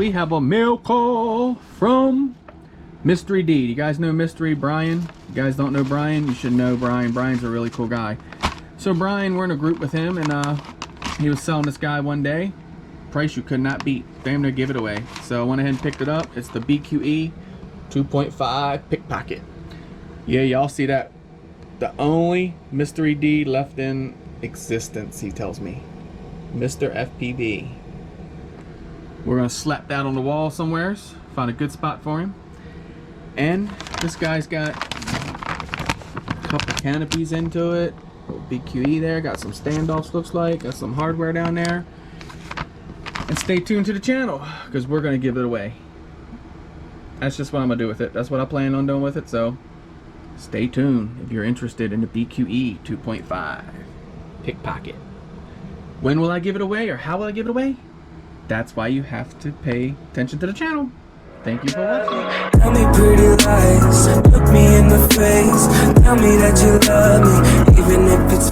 we have a mail call from Mystery D. You guys know Mystery Brian? You guys don't know Brian? You should know Brian. Brian's a really cool guy. So Brian, we're in a group with him, and he was selling this guy one day. Price you could not beat. Damn near give it away. So I went ahead and picked it up. It's the BQE 2.5 pickpocket. Yeah, y'all see that? The only Mystery D left in existence, he tells me. Mr. FPV. We're gonna slap that on the wall somewheres. Find a good spot for him. And this guy's got a couple canopies into it. Little BQE there. Got some standoffs, looks like. Got some hardware down there. And stay tuned to the channel, because we're gonna give it away. That's just what I'm gonna do with it. That's what I plan on doing with it. So stay tuned if you're interested in the BQE 2.5 pickpocket. When will I give it away, or how will I give it away? That's why you have to pay attention to the channel. Thank you for watching. Tell me pretty lies, look me in the face. Tell me that you love me, even if it's